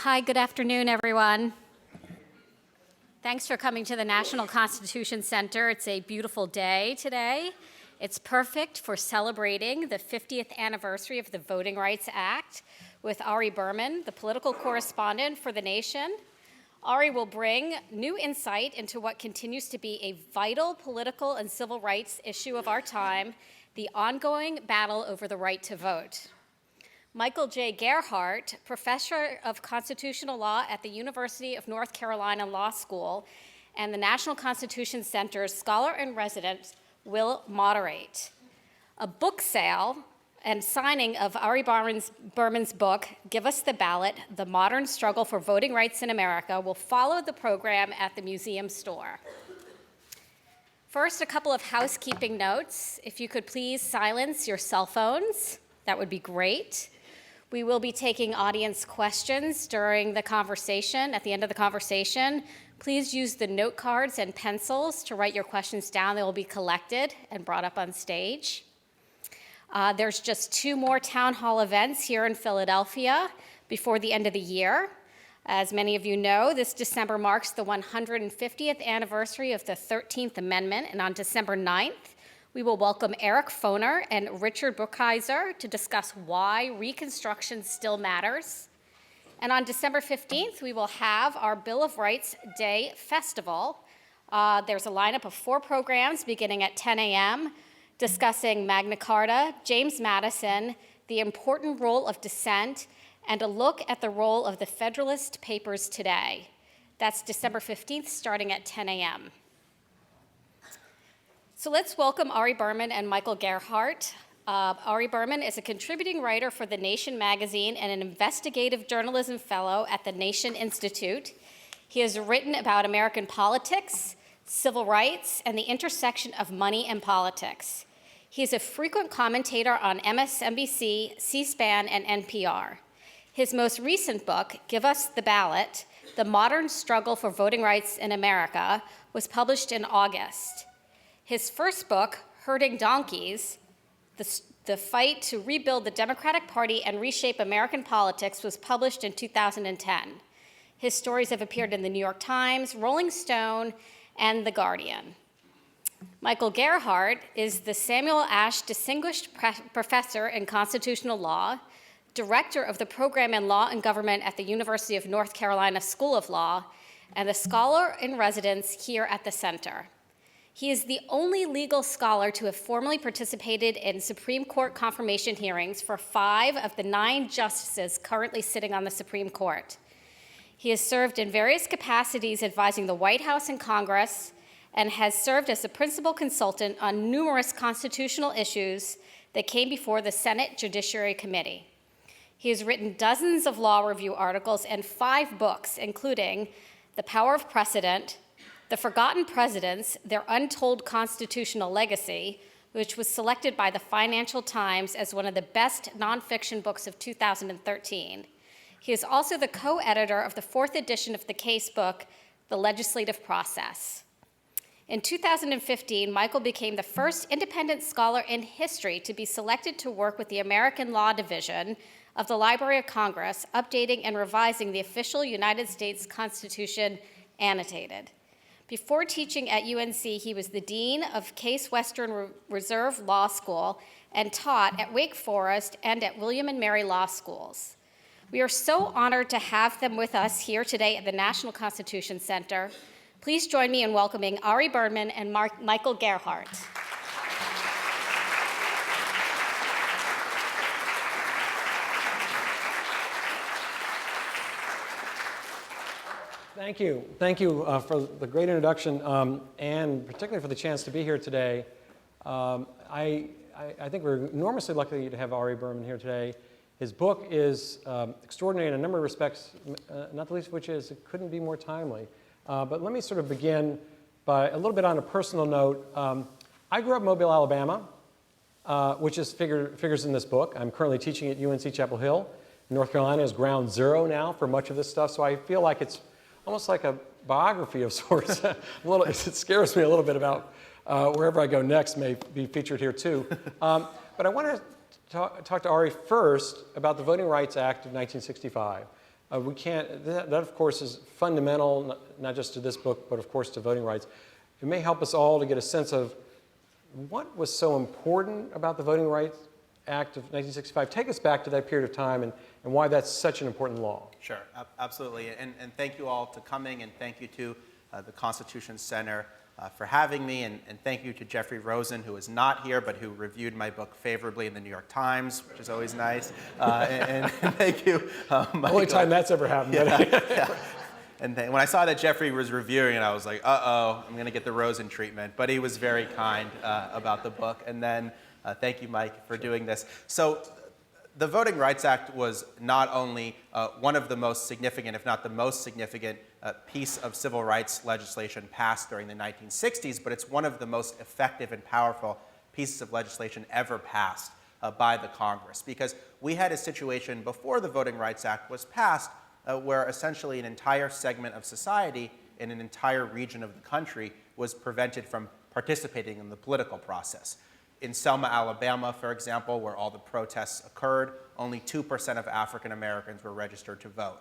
Hi, good afternoon, everyone. Thanks for coming to the National Constitution Center. It's a beautiful day today. It's perfect for celebrating the 50th anniversary of the Voting Rights Act with Ari Berman, the political correspondent for The Nation. Ari will bring new insight into what continues to be a vital political and civil rights issue of our time, the ongoing battle over the right to vote. Michael J. Gerhardt, professor of constitutional law at the University of North Carolina Law School and the National Constitution Center's scholar-in-residence, will moderate. A book sale and signing of Ari Berman's book, Give Us the Ballot, The Modern Struggle for Voting Rights in America, will follow the program at the museum store. First, a couple of housekeeping notes. If you could please silence your cell phones, that would be great. We will be taking audience questions during the conversation. At the end of the conversation, please use the note cards and pencils to write your questions down. They will be collected and brought up on stage. There's just 2 more town hall events here in Philadelphia before the end of the year. As many of you know, this December marks the 150th anniversary of the 13th Amendment, and on December 9th, we will welcome Eric Foner and Richard Brookhiser to discuss why Reconstruction still matters. And on December 15th, we will have our Bill of Rights Day Festival. There's a lineup of 4 programs beginning at 10 a.m. discussing Magna Carta, James Madison, the important role of dissent, and a look at the role of the Federalist Papers today. That's December 15th, starting at 10 a.m. So let's welcome Ari Berman and Michael Gerhardt. Ari Berman is a contributing writer for The Nation magazine and an investigative journalism fellow at the Nation Institute. He has written about American politics, civil rights, and the intersection of money and politics. He is a frequent commentator on MSNBC, C-SPAN, and NPR. His most recent book, Give Us the Ballot, The Modern Struggle for Voting Rights in America, was published in August. His first book, Herding Donkeys, The Fight to Rebuild the Democratic Party and Reshape American Politics, was published in 2010. His stories have appeared in the New York Times, Rolling Stone, and The Guardian. Michael Gerhardt is the Samuel Ashe Distinguished Professor in Constitutional Law, Director of the Program in Law and Government at the University of North Carolina School of Law, and a scholar-in-residence here at the Center. He is the only legal scholar to have formally participated in Supreme Court confirmation hearings for 5 of the 9 justices currently sitting on the Supreme Court. He has served in various capacities advising the White House and Congress, and has served as a principal consultant on numerous constitutional issues that came before the Senate Judiciary Committee. He has written dozens of law review articles and 5 books, including The Power of Precedent, The Forgotten Presidents, Their Untold Constitutional Legacy, which was selected by the Financial Times as one of the best nonfiction books of 2013. He is also the co-editor of the 4th edition of the case book, The Legislative Process. In 2015, Michael became the first independent scholar in history to be selected to work with the American Law Division of the Library of Congress, updating and revising the official United States Constitution annotated. Before teaching at UNC, he was the dean of Case Western Reserve Law School and taught at Wake Forest and at William and Mary Law Schools. We are so honored to have them with us here today at the National Constitution Center. Please join me in welcoming Ari Berman and Michael Gerhardt. Thank you. Thank you for the great introduction and particularly for the chance to be here today. I think we're enormously lucky to have Ari Berman here today. His book is extraordinary in a number of respects, not the least of which is it couldn't be more timely. But let me sort of begin by a little bit on a personal note. I grew up in Mobile, Alabama, which figures in this book. I'm currently teaching at UNC Chapel Hill. North Carolina is ground zero now for much of this stuff, so I feel like it's almost like a biography of sorts. It scares me a little bit about wherever I go next may be featured here too. But I want to talk to Ari first about the Voting Rights Act of 1965. we can't, that of course is fundamental, not just to this book, but of course to voting rights. It may help us all to get a sense of what was so important about the Voting Rights Act of 1965. Take us back to that period of time and why that's such an important law. Sure, absolutely. And thank you all to coming, and thank you to the Constitution Center for having me, and thank you to Jeffrey Rosen, who is not here, but who reviewed my book favorably in the New York Times, which is always nice. And thank you, Michael. Only time that's ever happened. Yeah. And then when I saw that Jeffrey was reviewing it, I was like, uh-oh, I'm going to get the Rosen treatment. But he was very kind about the book. And then thank you, Mike, for doing this. So the Voting Rights Act was not only one of the most significant, if not the most significant, piece of civil rights legislation passed during the 1960s, but it's one of the most effective and powerful pieces of legislation ever passed by the Congress. Because we had a situation before the Voting Rights Act was passed where essentially an entire segment of society in an entire region of the country was prevented from participating in the political process. In Selma, Alabama, for example, where all the protests occurred, only 2% of African Americans were registered to vote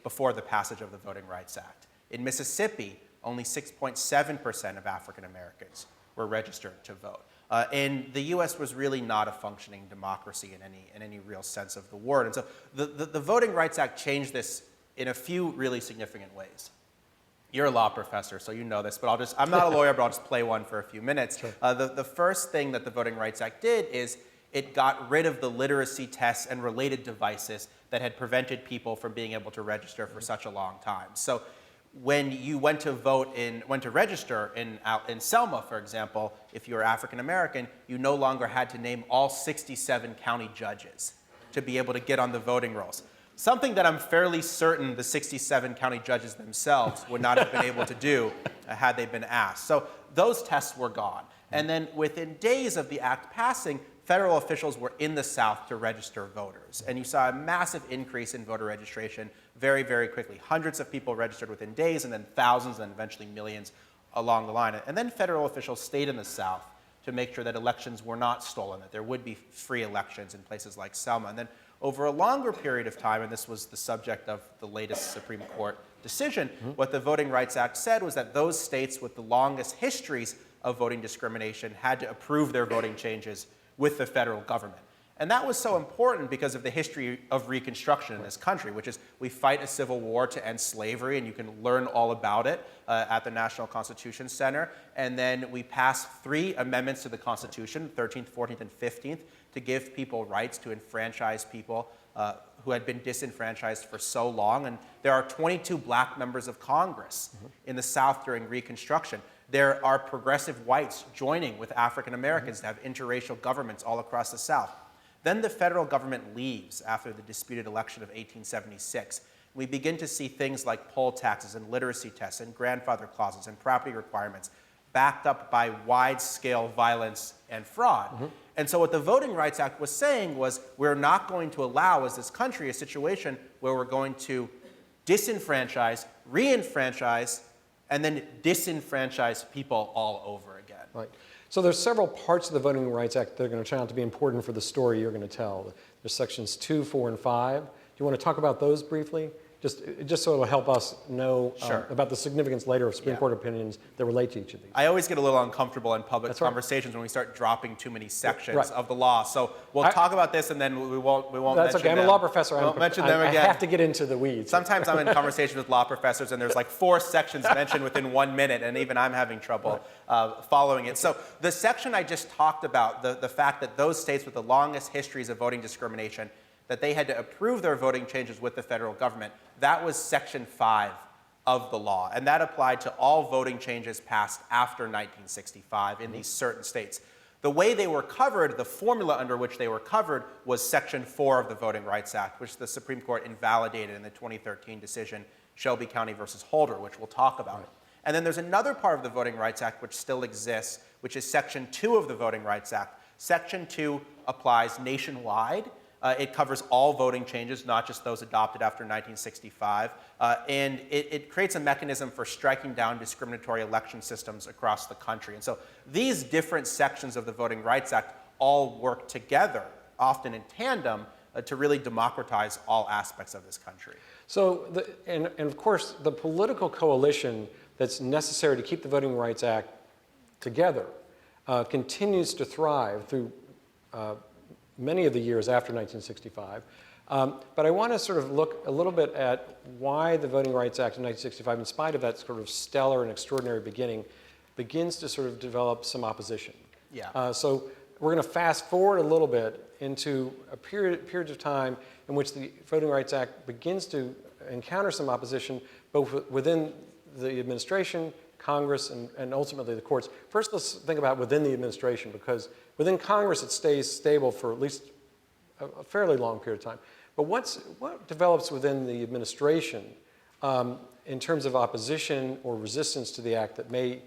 before the passage of the Voting Rights Act. In Mississippi, only 6.7% of African Americans were registered to vote. And the U.S. was really not a functioning democracy in any real sense of the word. And so the Voting Rights Act changed this in a few really significant ways. You're a law professor, so you know this, but I'm not a lawyer, but I'll just play one for a few minutes. Sure. The first thing that the Voting Rights Act did is it got rid of the literacy tests and related devices that had prevented people from being able to register for such a long time. So when you went to register in Selma, for example, if you were African American, you no longer had to name all 67 county judges to be able to get on the voting rolls. Something that I'm fairly certain the 67 county judges themselves would not have been able to do had they been asked. So those tests were gone. And then within days of the act passing, federal officials were in the South to register voters. And you saw a massive increase in voter registration very, very quickly. Hundreds of people registered within days, and then thousands, and eventually millions along the line. And then federal officials stayed in the South to make sure that elections were not stolen, that there would be free elections in places like Selma. And then over a longer period of time, and this was the subject of the latest Supreme Court decision, what the Voting Rights Act said was that those states with the longest histories of voting discrimination had to approve their voting changes with the federal government. And that was so important because of the history of Reconstruction in this country, which is we fight a civil war to end slavery, and you can learn all about it at the National Constitution Center. And then we passed 3 amendments to the Constitution, 13th, 14th, and 15th, to give people rights to enfranchise people who had been disenfranchised for so long. And there are 22 black members of Congress in the South during Reconstruction. There are progressive whites joining with African Americans to have interracial governments all across the South. Then the federal government leaves after the disputed election of 1876. We begin to see things like poll taxes and literacy tests and grandfather clauses and property requirements backed up by wide-scale violence and fraud. And so what the Voting Rights Act was saying was we're not going to allow, as this country, a situation where we're going to disenfranchise, re-enfranchise, and then disenfranchise people all over again. Right. So there's several parts of the Voting Rights Act that are going to turn out to be important for the story you're going to tell. There's sections 2, 4, and 5. Do you want to talk about those briefly? Just so it'll help us know about the significance later of Supreme Court opinions that relate to each of these. I always get a little uncomfortable in public conversations when we start dropping too many sections of the law. So we'll talk about this, and then we won't That's mention okay. I'm them. a law professor. We won't mention them again. I have to get into the weeds. Sometimes I'm in conversations with law professors, and there's like 4 sections mentioned within 1 minute, and even I'm having trouble following it. So the section I just talked about, the fact that those states with the longest histories of voting discrimination, that they had to approve their voting changes with the federal government, that was Section 5 of the law. And that applied to all voting changes passed after 1965 in these certain states. The way they were covered, the formula under which they were covered, was Section 4 of the Voting Rights Act, which the Supreme Court invalidated in the 2013 decision, Shelby County versus Holder, which we'll talk about. And then there's another part of the Voting Rights Act which still exists, which is Section 2 of the Voting Rights Act. Section 2 applies nationwide. It covers all voting changes, not just those adopted after 1965. And it creates a mechanism for striking down discriminatory election systems across the country. And so these different sections of the Voting Rights Act all work together, often in tandem, to really democratize all aspects of this country. So, and of course, the political coalition that's necessary to keep the Voting Rights Act together continues to thrive through many of the years after 1965. But I want to sort of look a little bit at why the Voting Rights Act of 1965, in spite of that sort of stellar and extraordinary beginning, begins to sort of develop some opposition. Yeah. So we're going to fast forward a little bit into a period of time in which the Voting Rights Act begins to encounter some opposition, both within the administration, Congress, and ultimately the courts. First, let's think about within the administration, because within Congress it stays stable for at least a fairly long period of time. But what develops within the administration in terms of opposition or resistance to the act that may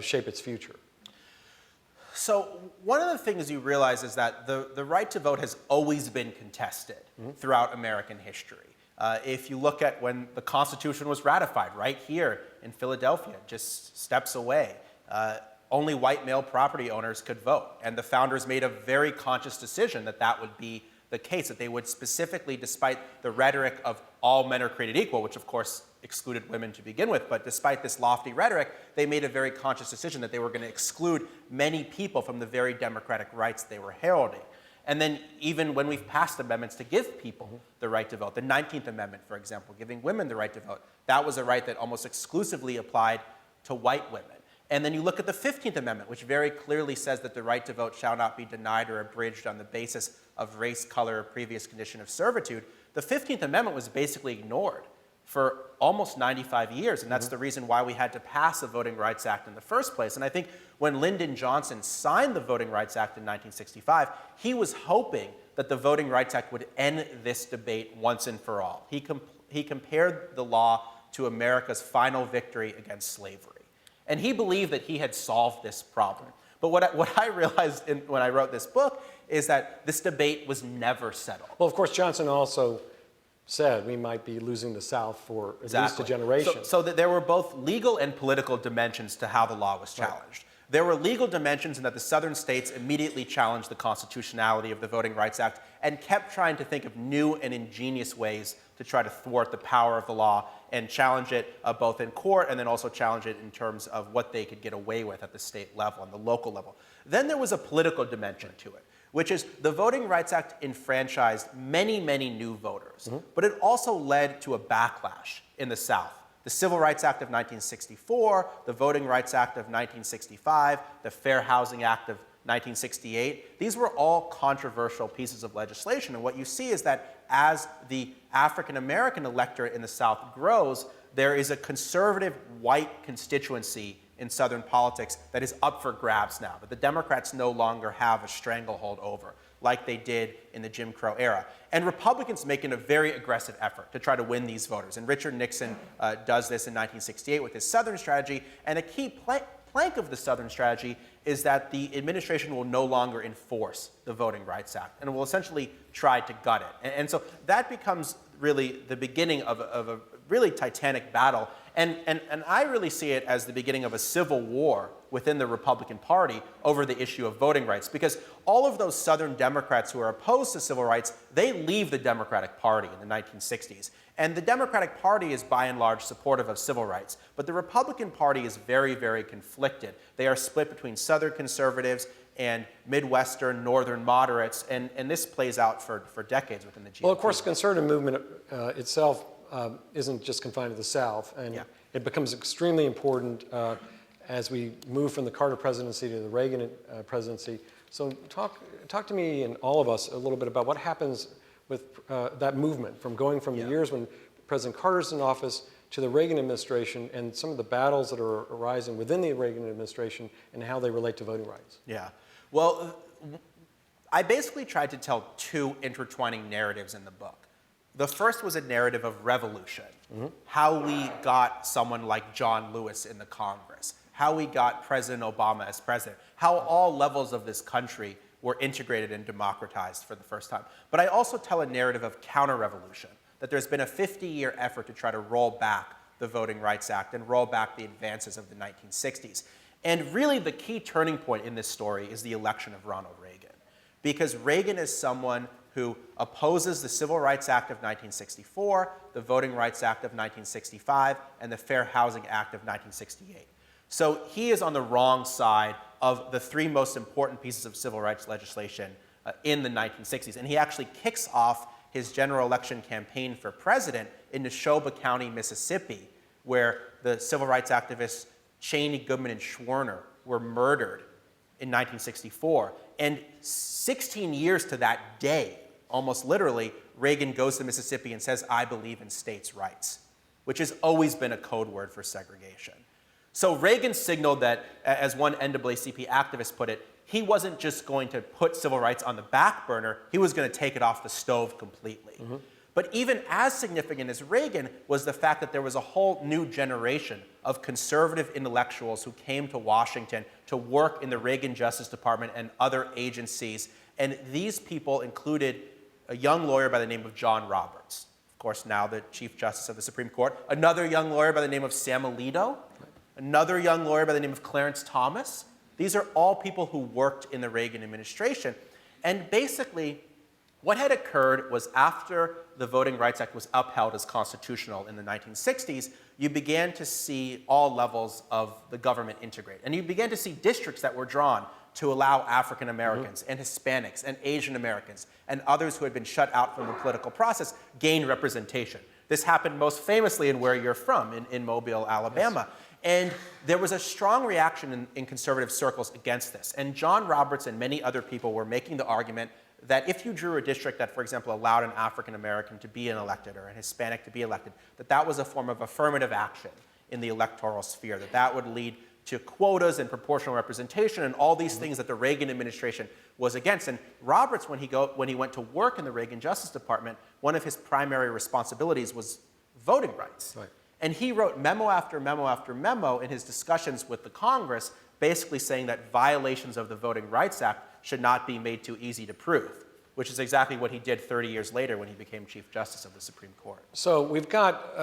shape its future? So one of the things you realize is that the right to vote has always been contested throughout American history. If you look at when the Constitution was ratified, right here in Philadelphia, just steps away, only white male property owners could vote. And the founders made a very conscious decision that that would be the case, that they would specifically, despite the rhetoric of all men are created equal, which of course excluded women to begin with, but despite this lofty rhetoric, they made a very conscious decision that they were going to exclude many people from the very democratic rights they were heralding. And then even when we've passed amendments to give people the right to vote, the 19th Amendment, for example, giving women the right to vote, that was a right that almost exclusively applied to white women. And then you look at the 15th Amendment, which very clearly says that the right to vote shall not be denied or abridged on the basis of race, color, or previous condition of servitude. The 15th Amendment was basically ignored for almost 95 years, and that's the reason why we had to pass the Voting Rights Act in the first place. And I think when Lyndon Johnson signed the Voting Rights Act in 1965, he was hoping that the Voting Rights Act would end this debate once and for all. He compared the law to America's final victory against slavery. And he believed that he had solved this problem. But what I realized when I wrote this book is that this debate was never settled. Well, of course, Johnson also said we might be losing the South for at least a generation. So that there were both legal and political dimensions to how the law was challenged. Right. There were legal dimensions in that the southern states immediately challenged the constitutionality of the Voting Rights Act and kept trying to think of new and ingenious ways to try to thwart the power of the law and challenge it both in court and then also challenge it in terms of what they could get away with at the state level and the local level. Then there was a political dimension to it, which is the Voting Rights Act enfranchised many, many new voters, but it also led to a backlash in the South. The Civil Rights Act of 1964, the Voting Rights Act of 1965, the Fair Housing Act of 1968, these were all controversial pieces of legislation. And what you see is that as the African American electorate in the South grows, there is a conservative white constituency in Southern politics that is up for grabs now, that the Democrats no longer have a stranglehold over, like they did in the Jim Crow era. And Republicans making a very aggressive effort to try to win these voters. And Richard Nixon does this in 1968 with his Southern strategy. And a key plank of the Southern strategy is that the administration will no longer enforce the Voting Rights Act and will essentially try to gut it. And so that becomes really the beginning of a really titanic battle. And I really see it as the beginning of a civil war within the Republican Party over the issue of voting rights, because all of those Southern Democrats who are opposed to civil rights, they leave the Democratic Party in the 1960s. And the Democratic Party is by and large supportive of civil rights, but the Republican Party is very, very conflicted. They are split between Southern conservatives and Midwestern, Northern moderates, and this plays out for decades within the GOP. Well, of course, the conservative movement itself isn't just confined to the South, and it becomes extremely important as we move from the Carter presidency to the Reagan presidency. So talk to me and all of us a little bit about what happens with that movement from going from the years when President Carter's in office to the Reagan administration and some of the battles that are arising within the Reagan administration and how they relate to voting rights. Yeah. Well, I basically tried to tell two intertwining narratives in the book. The first was a narrative of revolution, how we got someone like John Lewis in the Congress, how we got President Obama as president, how all levels of this country were integrated and democratized for the first time. But I also tell a narrative of counter-revolution, that there's been a 50-year effort to try to roll back the Voting Rights Act and roll back the advances of the 1960s. And really the key turning point in this story is the election of Ronald Reagan. Because Reagan is someone who opposes the Civil Rights Act of 1964, the Voting Rights Act of 1965, and the Fair Housing Act of 1968. So he is on the wrong side of the three most important pieces of civil rights legislation in the 1960s. And he actually kicks off his general election campaign for president in Neshoba County, Mississippi, where the civil rights activists Cheney, Goodman, and Schwerner were murdered in 1964. And 16 years to that day, almost literally, Reagan goes to Mississippi and says, "I believe in states' rights," which has always been a code word for segregation. So Reagan signaled that, as one NAACP activist put it, he wasn't just going to put civil rights on the back burner, he was going to take it off the stove completely. Mm-hmm. But even as significant as Reagan was the fact that there was a whole new generation of conservative intellectuals who came to Washington to work in the Reagan Justice Department and other agencies. And these people included a young lawyer by the name of John Roberts, of course now the Chief Justice of the Supreme Court, another young lawyer by the name of Sam Alito, another young lawyer by the name of Clarence Thomas. These are all people who worked in the Reagan administration. And basically, what had occurred was after the Voting Rights Act was upheld as constitutional in the 1960s, you began to see all levels of the government integrate. And you began to see districts that were drawn to allow African Americans and Hispanics and Asian Americans and others who had been shut out from the political process gain representation. This happened most famously in where you're from, in Mobile, Alabama. Yes. And there was a strong reaction in conservative circles against this. And John Roberts and many other people were making the argument that if you drew a district that, for example, allowed an African American to be elected or an Hispanic to be elected, that was a form of affirmative action in the electoral sphere, that would lead to quotas and proportional representation and all these things that the Reagan administration was against. And Roberts, when he went to work in the Reagan Justice Department, one of his primary responsibilities was voting rights. Right. And he wrote memo after memo after memo in his discussions with the Congress, basically saying that violations of the Voting Rights Act should not be made too easy to prove, which is exactly what he did 30 years later when he became Chief Justice of the Supreme Court. So we've got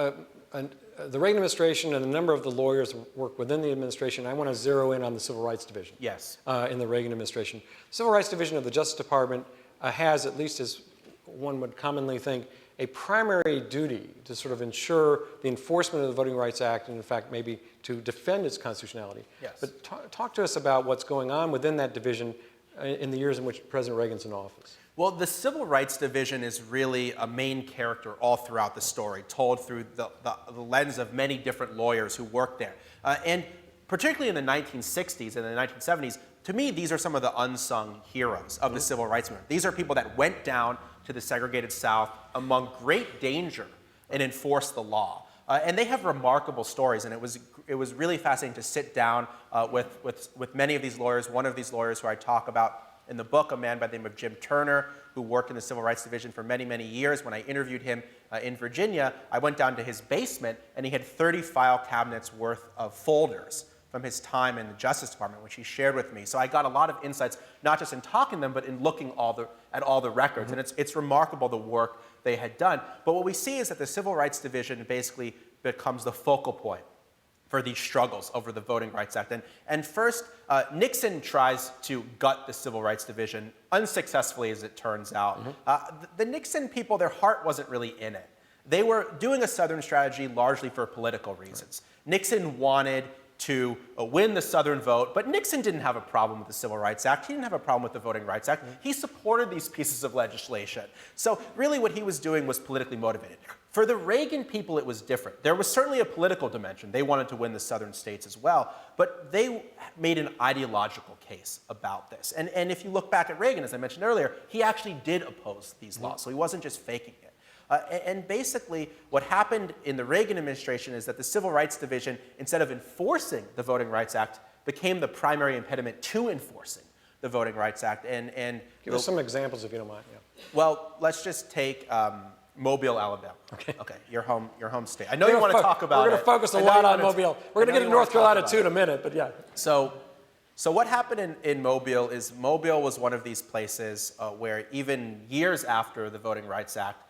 the Reagan administration and a number of the lawyers work within the administration. I want to zero in on the Civil Rights Division. Yes. In the Reagan administration. Civil Rights Division of the Justice Department has, at least as one would commonly think, a primary duty to sort of ensure the enforcement of the Voting Rights Act and, in fact, maybe to defend its constitutionality. Yes. But talk to us about what's going on within that division in the years in which President Reagan's in office. Well, the Civil Rights Division is really a main character all throughout the story, told through the lens of many different lawyers who worked there. And particularly in the 1960s and the 1970s, to me, these are some of the unsung heroes of the Civil Rights Movement. These are people that went down to the segregated South among great danger and enforced the law. And they have remarkable stories, and it was really fascinating to sit down with many of these lawyers. One of these lawyers who I talk about in the book, a man by the name of Jim Turner, who worked in the Civil Rights Division for many, many years. When I interviewed him in Virginia, I went down to his basement, and he had 30 file cabinets worth of folders from his time in the Justice Department, which he shared with me. So I got a lot of insights, not just in talking to them, but in looking at all the records. And it's remarkable the work they had done. But what we see is that the Civil Rights Division basically becomes the focal point for these struggles over the Voting Rights Act. And first, Nixon tries to gut the Civil Rights Division, unsuccessfully as it turns out. The Nixon people, their heart wasn't really in it. They were doing a Southern strategy largely for political reasons. Right. Nixon wanted to win the Southern vote, but Nixon didn't have a problem with the Civil Rights Act. He didn't have a problem with the Voting Rights Act. He supported these pieces of legislation. So really what he was doing was politically motivated. For the Reagan people, it was different. There was certainly a political dimension. They wanted to win the Southern states as well, but they made an ideological case about this. And if you look back at Reagan, as I mentioned earlier, he actually did oppose these laws, so he wasn't just faking it. And basically, what happened in the Reagan administration is that the Civil Rights Division, instead of enforcing the Voting Rights Act, became the primary impediment to enforcing the Voting Rights Act. And give us some examples, if you don't mind. Yeah. Well, let's just take Mobile, Alabama. Okay, your home state. I know you want to talk about it. We're going to focus a lot on Mobile. We're going to get to North Carolina too in a minute, but yeah. So what happened in Mobile is Mobile was one of these places where even years after the Voting Rights Act,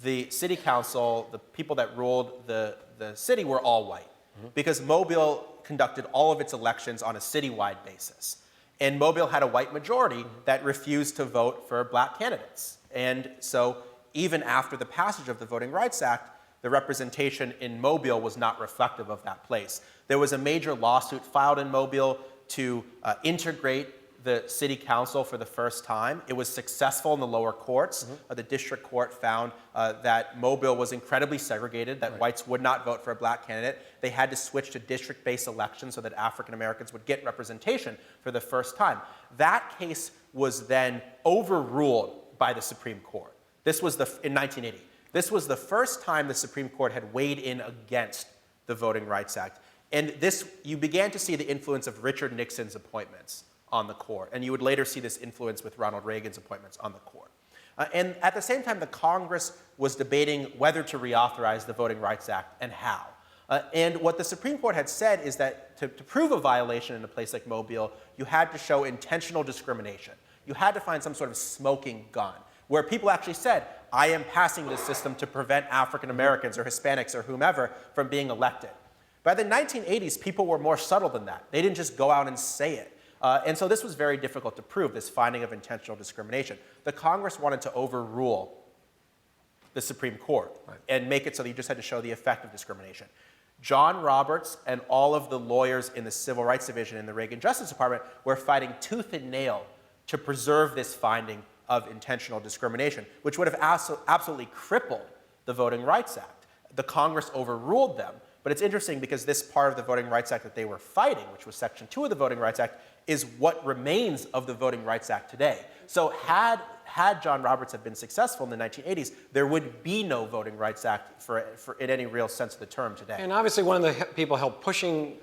the city council, the people that ruled the city were all white, because Mobile conducted all of its elections on a citywide basis. And Mobile had a white majority that refused to vote for black candidates. And so even after the passage of the Voting Rights Act, the representation in Mobile was not reflective of that place. There was a major lawsuit filed in Mobile to integrate the city council for the first time. It was successful in the lower courts. The district court found that Mobile was incredibly segregated, that whites would not vote for a black candidate. They had to switch to district-based elections so that African Americans would get representation for the first time. That case was then overruled by the Supreme Court. This was in 1980. This was the first time the Supreme Court had weighed in against the Voting Rights Act. And you began to see the influence of Richard Nixon's appointments on the court. And you would later see this influence with Ronald Reagan's appointments on the court. And at the same time, the Congress was debating whether to reauthorize the Voting Rights Act and how. And what the Supreme Court had said is that to prove a violation in a place like Mobile, you had to show intentional discrimination. You had to find some sort of smoking gun, where people actually said, I am passing this system to prevent African Americans or Hispanics or whomever from being elected. By the 1980s, people were more subtle than that. They didn't just go out and say it. And so this was very difficult to prove, this finding of intentional discrimination. The Congress wanted to overrule the Supreme Court and make it so that you just had to show the effect of discrimination. John Roberts and all of the lawyers in the Civil Rights Division in the Reagan Justice Department were fighting tooth and nail to preserve this finding of intentional discrimination, which would have absolutely crippled the Voting Rights Act. The Congress overruled them, but it's interesting because this part of the Voting Rights Act that they were fighting, which was Section 2 of the Voting Rights Act, is what remains of the Voting Rights Act today. So had John Roberts have been successful in the 1980s, there would be no Voting Rights Act for in any real sense of the term today. And obviously one of the people helped pushing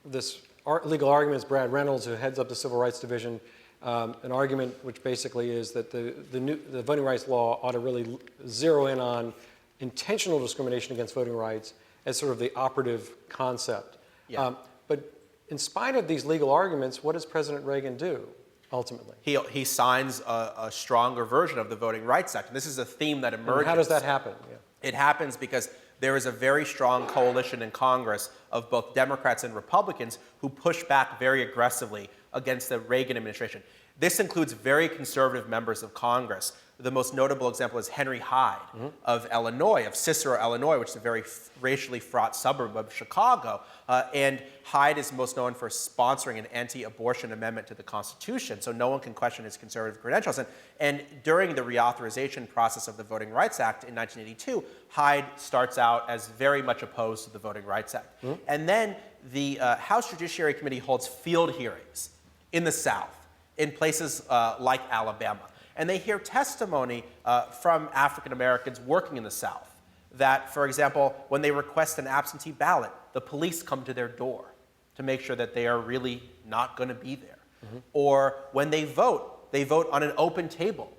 this legal argument is Brad Reynolds, who heads up the Civil Rights Division. An argument which basically is that the voting rights law ought to really zero in on intentional discrimination against voting rights as sort of the operative concept. Yeah. But in spite of these legal arguments, what does President Reagan do ultimately? He signs a stronger version of the Voting Rights Act. And this is a theme that emerges. And how does that happen? Yeah. It happens because there is a very strong coalition in Congress of both Democrats and Republicans who push back very aggressively against the Reagan administration. This includes very conservative members of Congress. The most notable example is Henry Hyde of Illinois, of Cicero, Illinois, which is a very racially fraught suburb of Chicago. And Hyde is most known for sponsoring an anti-abortion amendment to the Constitution, so no one can question his conservative credentials. And during the reauthorization process of the Voting Rights Act in 1982, Hyde starts out as very much opposed to the Voting Rights Act. And then the House Judiciary Committee holds field hearings in the South, in places like Alabama. And they hear testimony from African Americans working in the South that, for example, when they request an absentee ballot, the police come to their door to make sure that they are really not going to be there. Or when they vote on an open table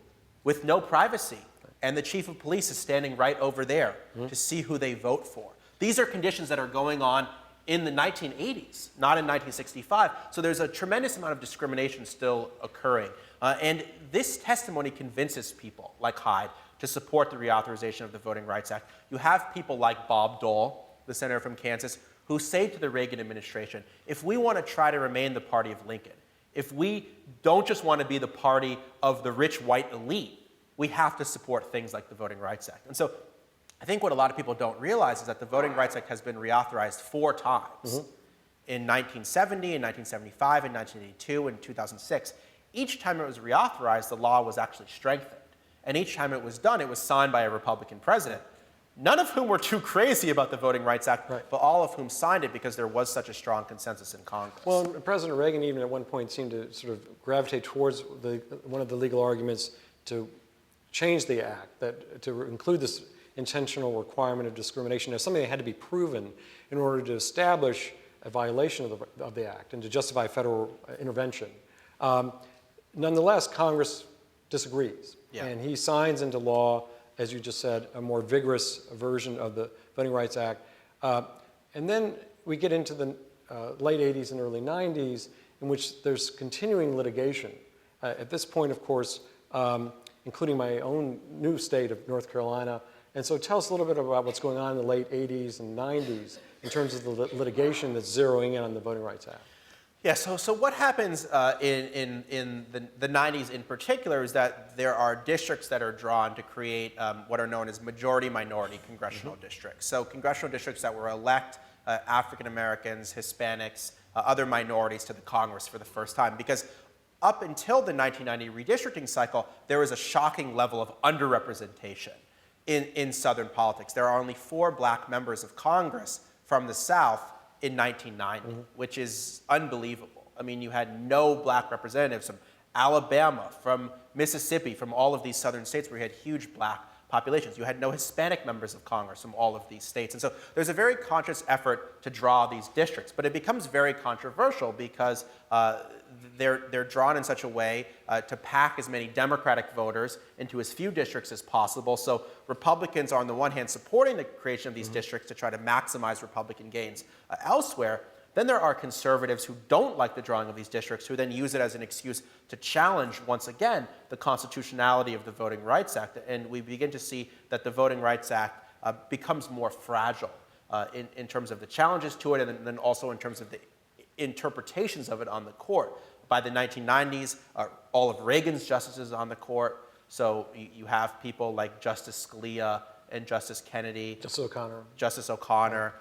with no privacy, and the chief of police is standing right over there to see who they vote for. These are conditions that are going on in the 1980s, not in 1965. So there's a tremendous amount of discrimination still occurring. And this testimony convinces people like Hyde to support the reauthorization of the Voting Rights Act. You have people like Bob Dole, the senator from Kansas, who say to the Reagan administration, if we want to try to remain the party of Lincoln, if we don't just want to be the party of the rich white elite, we have to support things like the Voting Rights Act. And so I think what a lot of people don't realize is that the Voting Rights Act has been reauthorized 4 times, in 1970, in 1975, in 1982, and 2006. Each time it was reauthorized, the law was actually strengthened. And each time it was done, it was signed by a Republican president, none of whom were too crazy about the Voting Rights Act, but all of whom signed it because there was such a strong consensus in Congress. Well, President Reagan even at one point seemed to sort of gravitate towards one of the legal arguments to change the act, that to include this intentional requirement of discrimination as something that had to be proven in order to establish a violation of the act and to justify federal intervention. Nonetheless, Congress disagrees, and he signs into law, as you just said, a more vigorous version of the Voting Rights Act. And then we get into the late 80s and early 90s in which there's continuing litigation. At this point, of course, including my own new state of North Carolina. And so tell us a little bit about what's going on in the late 80s and 90s in terms of the litigation that's zeroing in on the Voting Rights Act. Yeah, so what happens in the 90s in particular is that there are districts that are drawn to create what are known as majority-minority congressional districts. So congressional districts that will elect African Americans, Hispanics, other minorities to the Congress for the first time. Because up until the 1990 redistricting cycle, there was a shocking level of underrepresentation in Southern politics. There are only 4 black members of Congress from the South in 1990, which is unbelievable. I mean, you had no black representatives from Alabama, from Mississippi, from all of these southern states where you had huge black populations. You had no Hispanic members of Congress from all of these states. And so there's a very conscious effort to draw these districts, but it becomes very controversial because they're drawn in such a way to pack as many Democratic voters into as few districts as possible. So Republicans are on the one hand supporting the creation of these districts to try to maximize Republican gains elsewhere. Then there are conservatives who don't like the drawing of these districts, who then use it as an excuse to challenge, once again, the constitutionality of the Voting Rights Act. And we begin to see that the Voting Rights Act becomes more fragile in terms of the challenges to it, and then also in terms of the interpretations of it on the court. By the 1990s, all of Reagan's justices on the court. So you have people like Justice Scalia and Justice Kennedy. Justice O'Connor.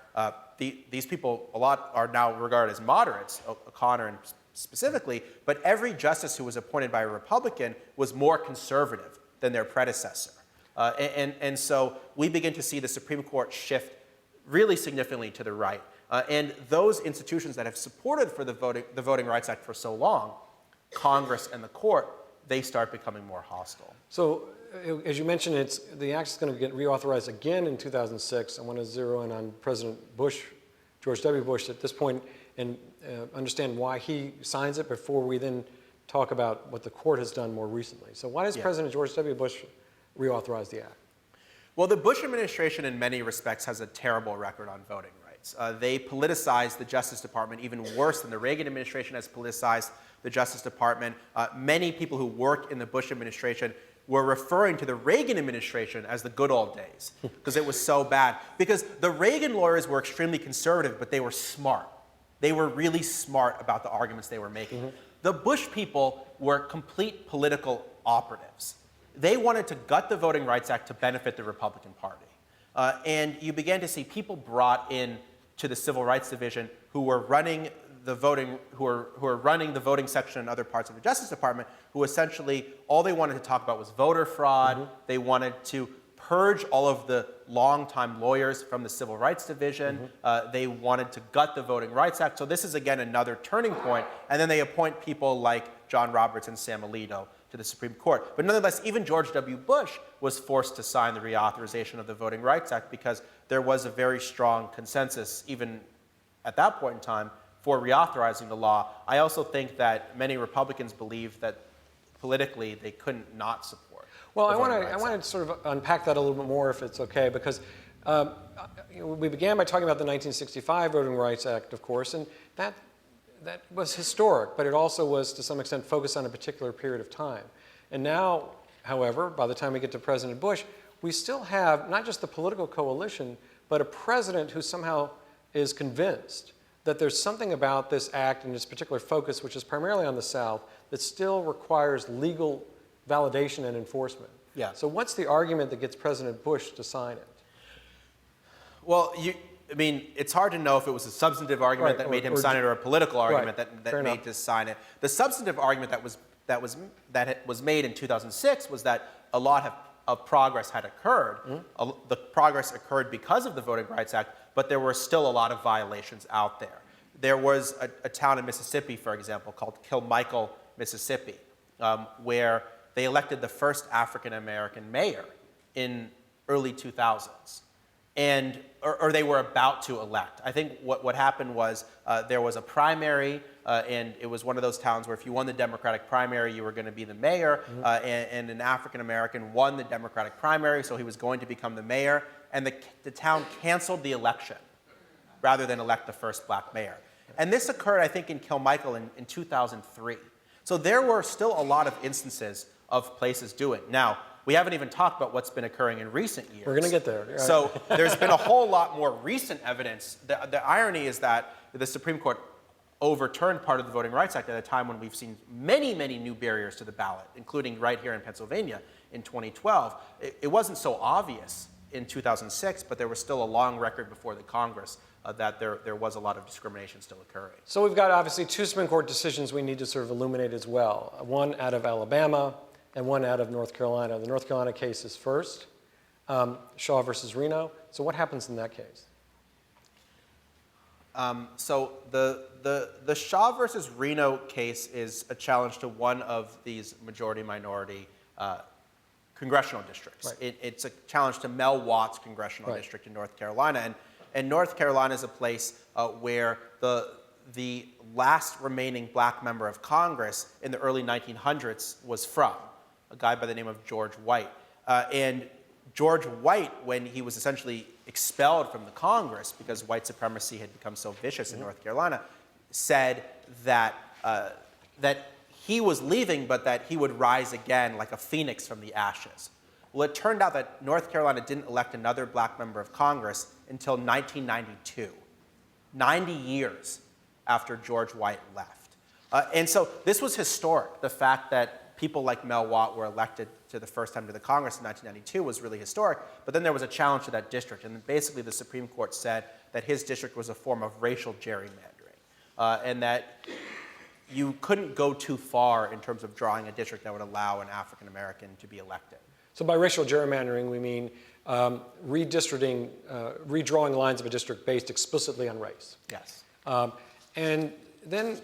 These people, a lot are now regarded as moderates, O'Connor and specifically, but every justice who was appointed by a Republican was more conservative than their predecessor. And so we begin to see the Supreme Court shift really significantly to the right. And those institutions that have supported for the Voting Rights Act for so long, Congress and the court, they start becoming more hostile. So, as you mentioned, the act is going to get reauthorized again in 2006. I want to zero in on President Bush, George W. Bush, at this point, and understand why he signs it before we then talk about what the court has done more recently. So why does President George W. Bush reauthorize the act? Well, the Bush administration in many respects has a terrible record on voting rights. They politicized the Justice Department even worse than the Reagan administration has politicized the Justice Department. Many people who work in the Bush administration were referring to the Reagan administration as the good old days because it was so bad. Because the Reagan lawyers were extremely conservative, but they were smart. They were really smart about the arguments they were making. The Bush people were complete political operatives. They wanted to gut the Voting Rights Act to benefit the Republican Party. And you began to see people brought in to the Civil Rights Division who were running the voting, who are running the voting section in other parts of the Justice Department, who essentially all they wanted to talk about was voter fraud. They wanted to purge all of the longtime lawyers from the Civil Rights Division. They wanted to gut the Voting Rights Act. So this is, again, another turning point. And then they appoint people like John Roberts and Sam Alito to the Supreme Court. But nonetheless, even George W. Bush was forced to sign the reauthorization of the Voting Rights Act because there was a very strong consensus, even at that point in time, for reauthorizing the law. I also think that many Republicans believe that politically they couldn't not support. Well, I want to sort of unpack that a little bit more, if it's okay, because we began by talking about the 1965 Voting Rights Act, of course, and that was historic, but it also was, to some extent, focused on a particular period of time. And now, however, by the time we get to President Bush, we still have not just the political coalition, but a president who somehow is convinced that there's something about this act and its particular focus, which is primarily on the South, that still requires legal validation and enforcement. Yeah. So what's the argument that gets President Bush to sign it? Well, I mean, it's hard to know if it was a substantive argument that made him sign it or a political argument that made him sign it. The substantive argument that was made in 2006 was that a lot of progress had occurred. The progress occurred because of the Voting Rights Act, but there were still a lot of violations out there. There was a town in Mississippi, for example, called Kilmichael, Mississippi, where they elected the first African-American mayor in early 2000s. Or they were about to elect. I think what happened was there was a primary, and it was one of those towns where if you won the Democratic primary, you were going to be the mayor, and an African-American won the Democratic primary, so he was going to become the mayor, and the town canceled the election rather than elect the first black mayor. And this occurred, I think, in Kilmichael in 2003. So there were still a lot of instances of places doing. Now, we haven't even talked about what's been occurring in recent years. We're going to get there. Right. So there's been a whole lot more recent evidence. The irony is that the Supreme Court overturned part of the Voting Rights Act at a time when we've seen many, many new barriers to the ballot, including right here in Pennsylvania in 2012. It wasn't so obvious in 2006, but there was still a long record before the Congress that there was a lot of discrimination still occurring. So we've got obviously two Supreme Court decisions we need to sort of illuminate as well. One out of Alabama and one out of North Carolina. The North Carolina case is first, Shaw versus Reno. So what happens in that case? So the Shaw versus Reno case is a challenge to one of these majority-minority congressional districts. Right. It's a challenge to Mel Watt's congressional Right. district in North Carolina. And North Carolina is a place where the last remaining black member of Congress in the early 1900s was from, a guy by the name of George White. And George White, when he was essentially expelled from the Congress because white supremacy had become so vicious in North Carolina, said that, that he was leaving, but that he would rise again like a phoenix from the ashes. Well, it turned out that North Carolina didn't elect another black member of Congress until 1992, 90 years after George White left. And so this was historic. The fact that people like Mel Watt were elected to the first time to the Congress in 1992 was really historic, but then there was a challenge to that district, and basically the Supreme Court said that his district was a form of racial gerrymandering, and that you couldn't go too far in terms of drawing a district that would allow an African American to be elected. So by racial gerrymandering, we mean redistricting, redrawing lines of a district based explicitly on race. Yes. And then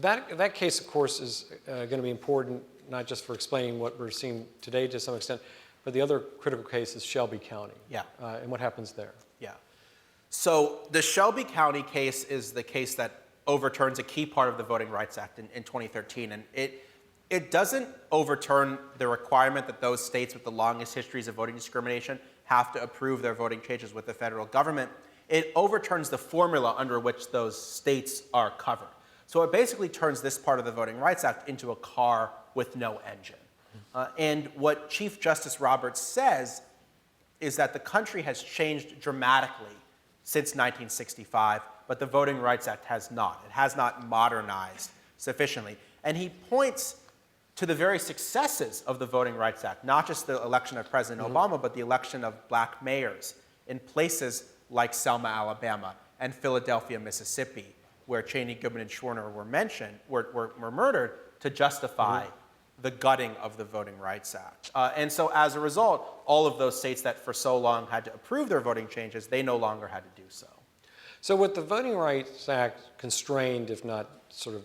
that case, of course, is going to be important, not just for explaining what we're seeing today to some extent, but the other critical case is Shelby County. Yeah. And what happens there. Yeah. So the Shelby County case is the case that overturns a key part of the Voting Rights Act in 2013. And it doesn't overturn the requirement that those states with the longest histories of voting discrimination have to approve their voting changes with the federal government. It overturns the formula under which those states are covered. So it basically turns this part of the Voting Rights Act into a car with no engine. And what Chief Justice Roberts says is that the country has changed dramatically since 1965, but the Voting Rights Act has not. It has not modernized sufficiently. And he points to the very successes of the Voting Rights Act, not just the election of President Obama, but the election of black mayors in places like Selma, Alabama, and Philadelphia, Mississippi, where Cheney, Goodman, and Schwerner were murdered to justify the gutting of the Voting Rights Act. And so as a result, all of those states that for so long had to approve their voting changes, they no longer had to do so. So what the Voting Rights Act constrained, if not sort of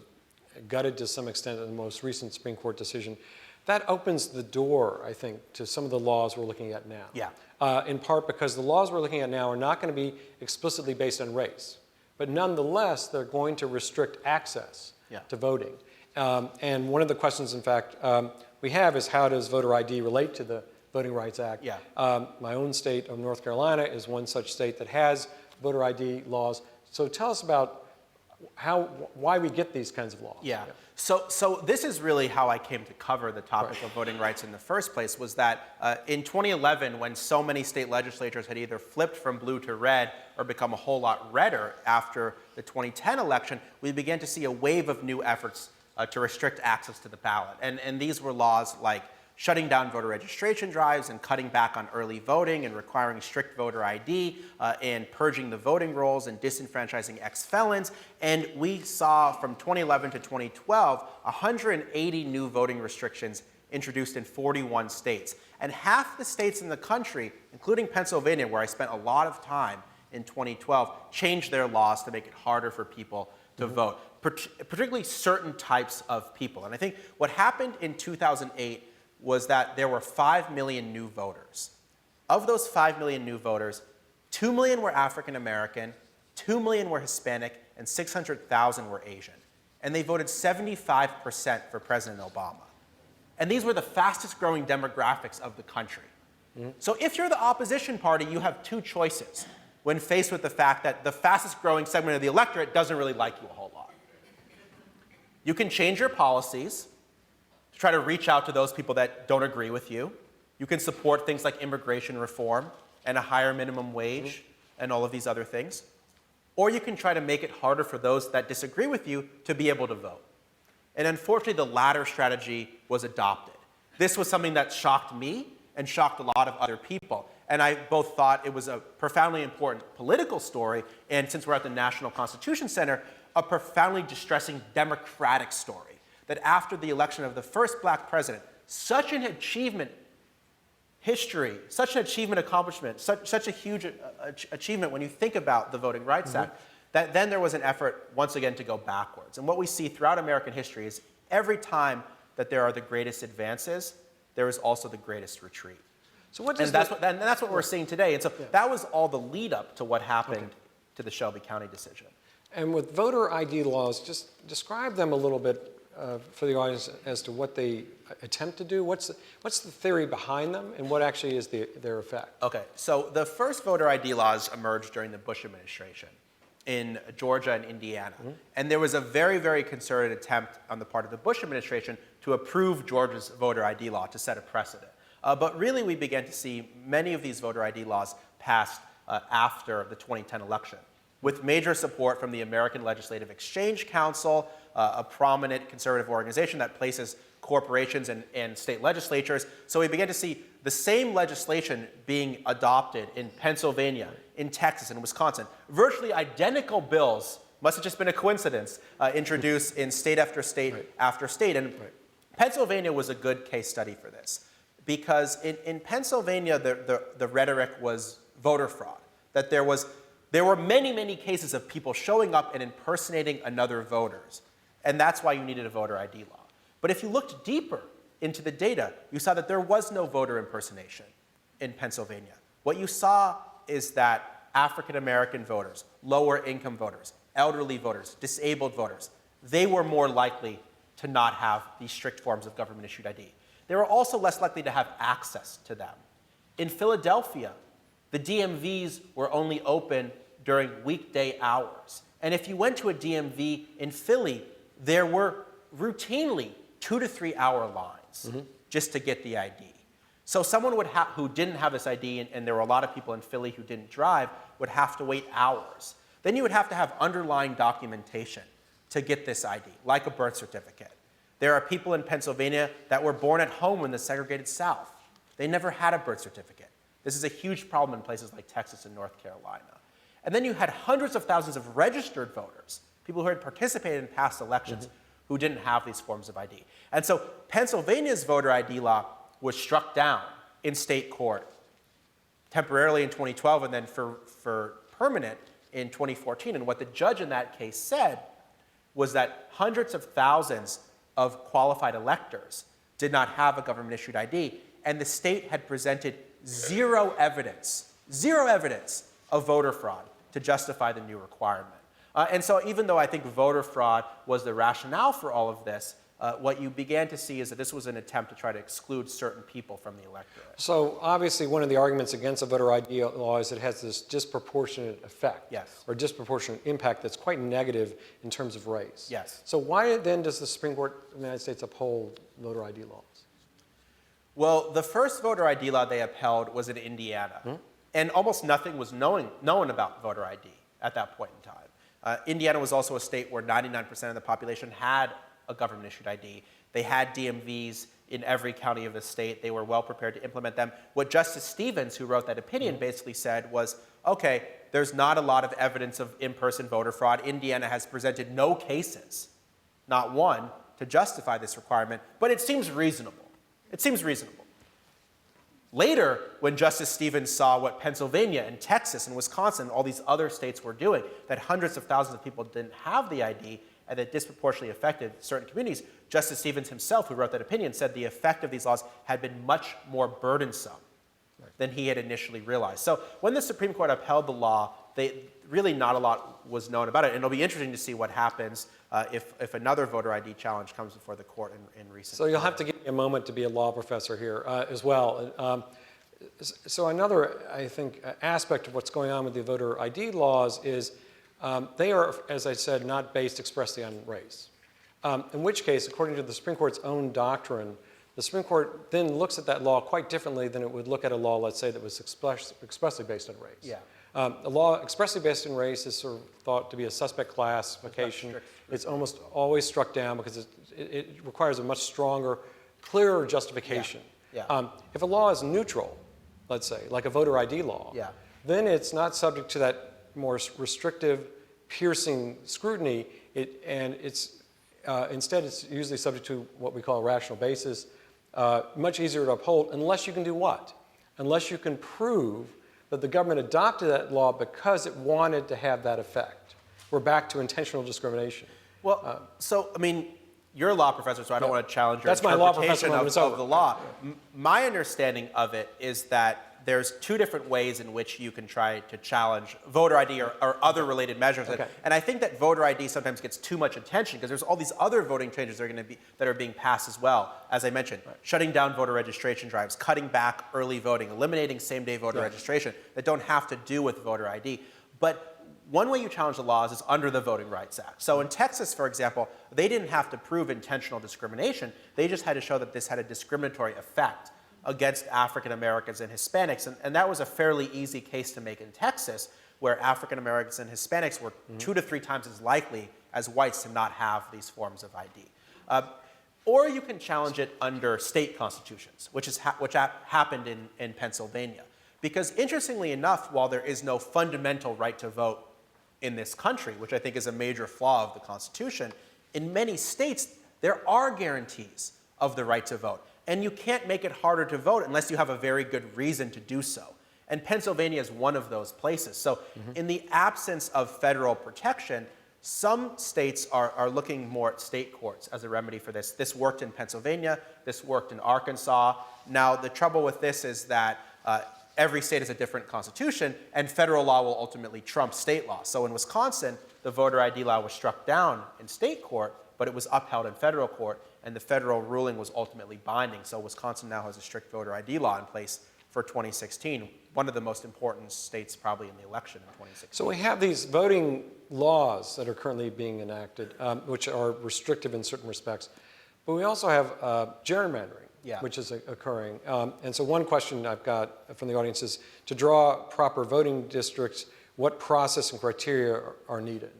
gutted to some extent in the most recent Supreme Court decision, that opens the door, I think, to some of the laws we're looking at now. Yeah. In part because the laws we're looking at now are not going to be explicitly based on race. But nonetheless, they're going to restrict access to voting. And one of the questions, in fact, we have is how does voter ID relate to the Voting Rights Act? Yeah. My own state of North Carolina is one such state that has voter ID laws. So tell us about why we get these kinds of laws. Yeah. So this is really how I came to cover the topic of voting rights in the first place, was that in 2011, when so many state legislatures had either flipped from blue to red or become a whole lot redder after the 2010 election, we began to see a wave of new efforts to restrict access to the ballot. And these were laws like shutting down voter registration drives and cutting back on early voting and requiring strict voter ID and purging the voting rolls and disenfranchising ex-felons. And we saw from 2011 to 2012, 180 new voting restrictions introduced in 41 states. And half the states in the country, including Pennsylvania, where I spent a lot of time in 2012, changed their laws to make it harder for people to vote, particularly certain types of people. And I think what happened in 2008 was that there were 5 million new voters. Of those 5 million new voters, 2 million were African American, 2 million were Hispanic, and 600,000 were Asian. And they voted 75% for President Obama. And these were the fastest growing demographics of the country. So if you're the opposition party, you have two choices when faced with the fact that the fastest growing segment of the electorate doesn't really like you a whole lot. You can change your policies to try to reach out to those people that don't agree with you. You can support things like immigration reform and a higher minimum wage and all of these other things. or you can try to make it harder for those that disagree with you to be able to vote. And unfortunately, the latter strategy was adopted. This was something that shocked me and shocked a lot of other people. And I both thought it was a profoundly important political story, and since we're at the National Constitution Center, a profoundly distressing democratic story. That after the election of the first black president, such an achievement, history, such an achievement accomplishment, such a huge achievement when you think about the Voting Rights Act, that then there was an effort once again to go backwards. And what we see throughout American history is every time that there are the greatest advances, there is also the greatest retreat. So what and does that's what we're seeing today. And so that was all the lead up to what happened to the Shelby County decision. And with voter ID laws, just describe them a little bit for the audience as to what they attempt to do. What's the theory behind them, and what actually is their effect? Okay, so the first voter ID laws emerged during the Bush administration in Georgia and Indiana. And there was a very, very concerted attempt on the part of the Bush administration to approve Georgia's voter ID law to set a precedent. But really, we began to see many of these voter ID laws passed after the 2010 election, with major support from the American Legislative Exchange Council, a prominent conservative organization that places corporations and state legislatures. So we began to see the same legislation being adopted in Pennsylvania, in Texas, and Wisconsin. Virtually identical bills, must have just been a coincidence, introduced in state after state after state. And Pennsylvania was a good case study for this, because in Pennsylvania, the rhetoric was voter fraud, that there were many, many cases of people showing up and impersonating another voters. And that's why you needed a voter ID law. But if you looked deeper into the data, you saw that there was no voter impersonation in Pennsylvania. What you saw is that African American voters, lower income voters, elderly voters, disabled voters, they were more likely to not have these strict forms of government issued ID. They were also less likely to have access to them. In Philadelphia, the DMVs were only open during weekday hours. And if you went to a DMV in Philly, there were routinely 2 to 3 hour lines just to get the ID. So someone who didn't have this ID, and there were a lot of people in Philly who didn't drive, would have to wait hours. Then you would have to have underlying documentation to get this ID, like a birth certificate. There are people in Pennsylvania that were born at home in the segregated South. They never had a birth certificate. This is a huge problem in places like Texas and North Carolina. And then you had hundreds of thousands of registered voters, people who had participated in past elections, who didn't have these forms of ID. And so Pennsylvania's voter ID law was struck down in state court temporarily in 2012 and then for permanent in 2014. And what the judge in that case said was that hundreds of thousands of qualified electors did not have a government-issued ID, and the state had presented zero evidence of voter fraud to justify the new requirement. And so even though I think voter fraud was the rationale for all of this, what you began to see is that this was an attempt to try to exclude certain people from the electorate. So obviously one of the arguments against a voter ID law is it has this disproportionate effect. Yes. Or disproportionate impact that's quite negative in terms of race. Yes. So why then does the Supreme Court of the United States uphold voter ID laws? Well, the first voter ID law they upheld was in Indiana. And almost nothing was known about voter ID at that point in time. Indiana was also a state where 99% of the population had a government-issued ID. They had DMVs in every county of the state. They were well prepared to implement them. What Justice Stevens, who wrote that opinion, basically said was, okay, there's not a lot of evidence of in-person voter fraud. Indiana has presented no cases, not one, to justify this requirement, but it seems reasonable. It seems reasonable. Later, when Justice Stevens saw what Pennsylvania and Texas and Wisconsin and all these other states were doing, that hundreds of thousands of people didn't have the ID and that disproportionately affected certain communities, Justice Stevens himself, who wrote that opinion, said the effect of these laws had been much more burdensome than he had initially realized. So when the Supreme Court upheld the law, really not a lot was known about it. And it'll be interesting to see what happens if another voter ID challenge comes before the court in recent So you'll have to give me a moment to be a law professor here as well. So another, I think, aspect of what's going on with the voter ID laws is they are, as I said, not based expressly on race. In which case, according to the Supreme Court's own doctrine, the Supreme Court then looks at that law quite differently than it would look at a law, let's say, that was expressly based on race. Yeah. A law expressly based on race is sort of thought to be a suspect classification. It's almost always struck down because it requires a much stronger, clearer justification. Yeah. If a law is neutral, let's say, like a voter ID law, then it's not subject to that more restrictive, piercing scrutiny, instead it's usually subject to what we call a rational basis, much easier to uphold, unless you can do what? Unless you can prove that the government adopted that law because it wanted to have that effect. We're back to intentional discrimination. Well, so, I mean, you're a law professor, so I don't want to challenge your That's my law professor interpretation moment, of the law. My understanding of it is that there's two different ways in which you can try to challenge voter ID or other related measures. Okay. And I think that voter ID sometimes gets too much attention because there's all these other voting changes that are being passed as well. As I mentioned, shutting down voter registration drives, cutting back early voting, eliminating same-day voter registration that don't have to do with voter ID. But one way you challenge the laws is under the Voting Rights Act. So in Texas, for example, they didn't have to prove intentional discrimination. They just had to show that this had a discriminatory effect against African Americans and Hispanics. And that was a fairly easy case to make in Texas, where African Americans and Hispanics were 2 to 3 times as likely as whites to not have these forms of ID. Or you can challenge it under state constitutions, which happened in Pennsylvania. Because interestingly enough, while there is no fundamental right to vote in this country, which I think is a major flaw of the Constitution, in many states, there are guarantees of the right to vote. And you can't make it harder to vote unless you have a very good reason to do so. And Pennsylvania is one of those places. So in the absence of federal protection, some states are looking more at state courts as a remedy for this. This worked in Pennsylvania. This worked in Arkansas. Now, the trouble with this is that every state has a different constitution, and federal law will ultimately trump state law. So in Wisconsin, the voter ID law was struck down in state court, but it was upheld in federal court, and the federal ruling was ultimately binding. So Wisconsin now has a strict voter ID law in place for 2016, one of the most important states probably in the election in 2016. So we have these voting laws that are currently being enacted, which are restrictive in certain respects. But we also have gerrymandering, which is occurring. And so one question I've got from the audience is, to draw proper voting districts, what process and criteria are needed?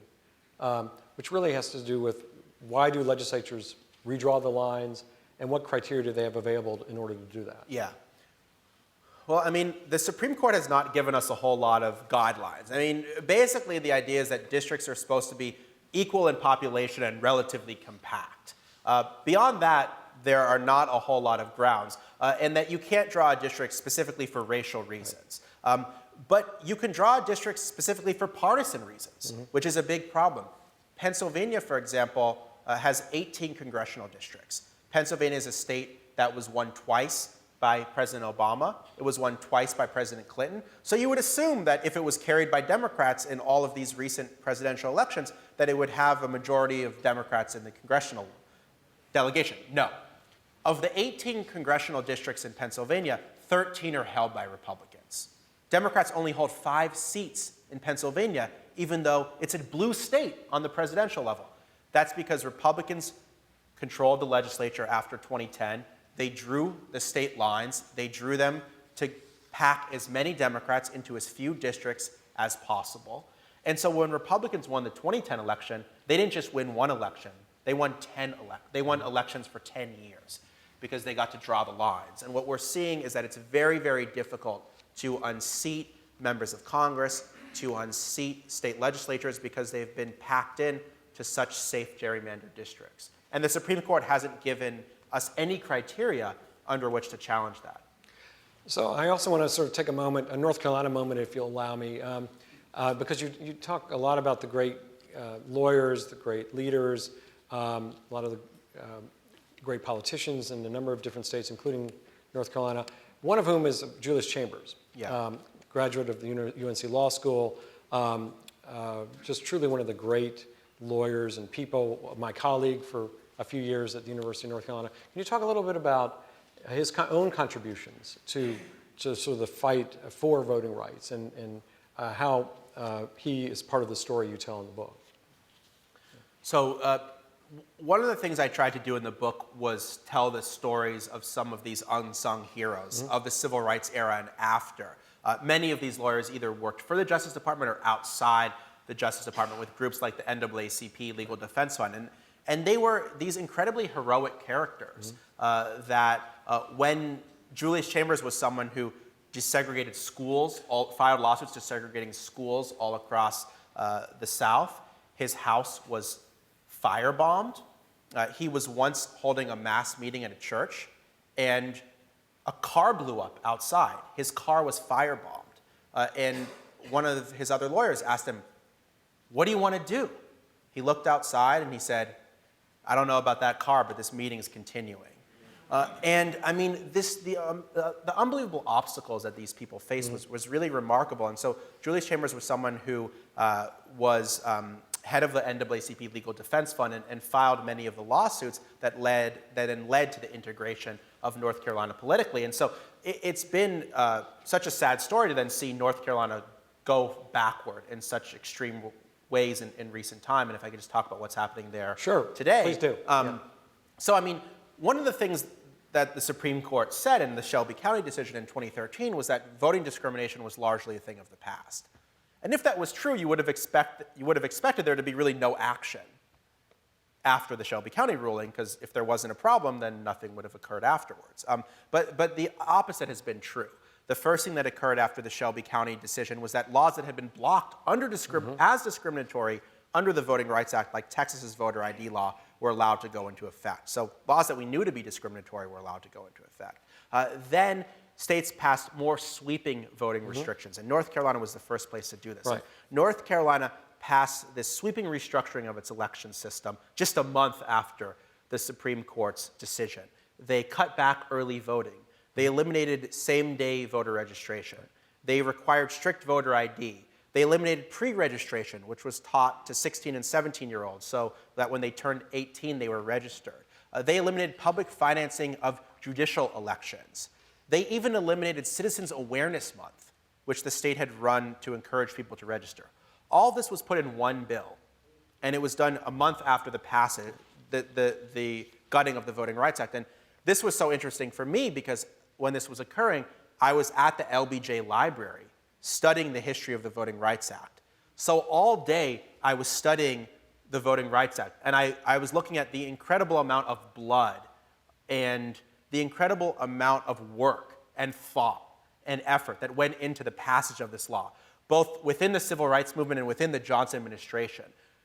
Which really has to do with, why do legislatures redraw the lines, and what criteria do they have available in order to do that? Yeah. Well, I mean, the Supreme Court has not given us a whole lot of guidelines. I mean, basically the idea is that districts are supposed to be equal in population and relatively compact. Beyond that, there are not a whole lot of grounds, and that you can't draw a district specifically for racial reasons. But you can draw districts specifically for partisan reasons, which is a big problem. Pennsylvania, for example, has 18 congressional districts. Pennsylvania is a state that was won twice by President Obama. It was won twice by President Clinton. So you would assume that if it was carried by Democrats in all of these recent presidential elections, that it would have a majority of Democrats in the congressional delegation. No. Of the 18 congressional districts in Pennsylvania, 13 are held by Republicans. Democrats only hold 5 seats in Pennsylvania, even though it's a blue state on the presidential level. That's because Republicans controlled the legislature after 2010. They drew the state lines. They drew them to pack as many Democrats into as few districts as possible. And so when Republicans won the 2010 election, they didn't just win one election. They won they won elections for 10 years because they got to draw the lines. And what we're seeing is that it's very, very difficult to unseat members of Congress, to unseat state legislatures because they've been packed in to such safe gerrymandered districts. And the Supreme Court hasn't given us any criteria under which to challenge that. So I also want to sort of take a moment, a North Carolina moment, if you'll allow me, because you talk a lot about the great lawyers, the great leaders, a lot of the great politicians in a number of different states, including North Carolina, one of whom is Julius Chambers, graduate of the UNC Law School, just truly one of the great lawyers and people, my colleague for a few years at the University of North Carolina. Can you talk a little bit about his own contributions to sort of the fight for voting rights and how he is part of the story you tell in the book? So one of the things I tried to do in the book was tell the stories of some of these unsung heroes of the civil rights era and after. Many of these lawyers either worked for the Justice Department or outside the Justice Department with groups like the NAACP, Legal Defense Fund. And they were these incredibly heroic characters that when Julius Chambers was someone who desegregated schools, filed lawsuits desegregating schools all across the South. His house was firebombed. He was once holding a mass meeting at a church, and a car blew up outside. His car was firebombed. And one of his other lawyers asked him, "What do you want to do?" He looked outside and he said, "I don't know about that car, but this meeting is continuing." And I mean, the unbelievable obstacles that these people faced was really remarkable. And so Julius Chambers was someone who was head of the NAACP Legal Defense Fund and filed many of the lawsuits that then led to the integration of North Carolina politically. And so it's been such a sad story to then see North Carolina go backward in such extreme ways in recent time. And if I could just talk about what's happening there today. Please do. So, I mean, one of the things that the Supreme Court said in the Shelby County decision in 2013 was that voting discrimination was largely a thing of the past. And if that was true, you would have expected there to be really no action after the Shelby County ruling, because if there wasn't a problem, then nothing would have occurred afterwards. But the opposite has been true. The first thing that occurred after the Shelby County decision was that laws that had been blocked as discriminatory under the Voting Rights Act, like Texas's voter ID law, were allowed to go into effect. So laws that we knew to be discriminatory were allowed to go into effect. Then states passed more sweeping voting restrictions, and North Carolina was the first place to do this. Right. North Carolina passed this sweeping restructuring of its election system just a month after the Supreme Court's decision. They cut back early voting. They eliminated same-day voter registration. They required strict voter ID. They eliminated pre-registration, which was taught to 16 and 17-year-olds, so that when they turned 18, they were registered. They eliminated public financing of judicial elections. They even eliminated Citizens Awareness Month, which the state had run to encourage people to register. All this was put in one bill, and it was done a month after the passage, the gutting of the Voting Rights Act. And this was so interesting for me because when this was occurring, I was at the LBJ library studying the history of the Voting Rights Act. So all day I was studying the Voting Rights Act, and I was looking at the incredible amount of blood and the incredible amount of work and thought and effort that went into the passage of this law, both within the civil rights movement and within the Johnson administration.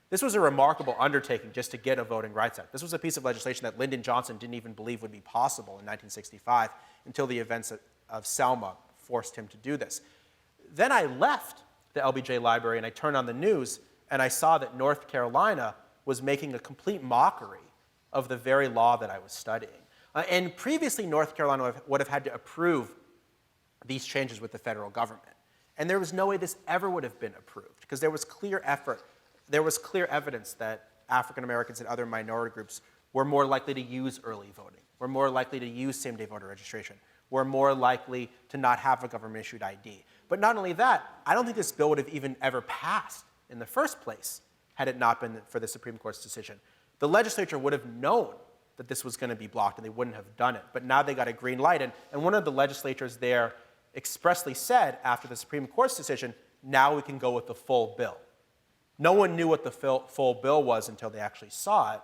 This was a remarkable undertaking just to get a Voting Rights Act. This was a piece of legislation that Lyndon Johnson didn't even believe would be possible in 1965 until the events of Selma forced him to do this. Then I left the LBJ library and I turned on the news and I saw that North Carolina was making a complete mockery of the very law that I was studying. And previously, North Carolina would have had to approve these changes with the federal government. And there was no way this ever would have been approved because there was clear evidence that African Americans and other minority groups were more likely to use early voting, were more likely to use same-day voter registration, were more likely to not have a government-issued ID. But not only that, I don't think this bill would have even ever passed in the first place had it not been for the Supreme Court's decision. The legislature would have known that this was going to be blocked and they wouldn't have done it. But now they got a green light. And one of the legislators there expressly said after the Supreme Court's decision, now we can go with the full bill. No one knew what the full bill was until they actually saw it.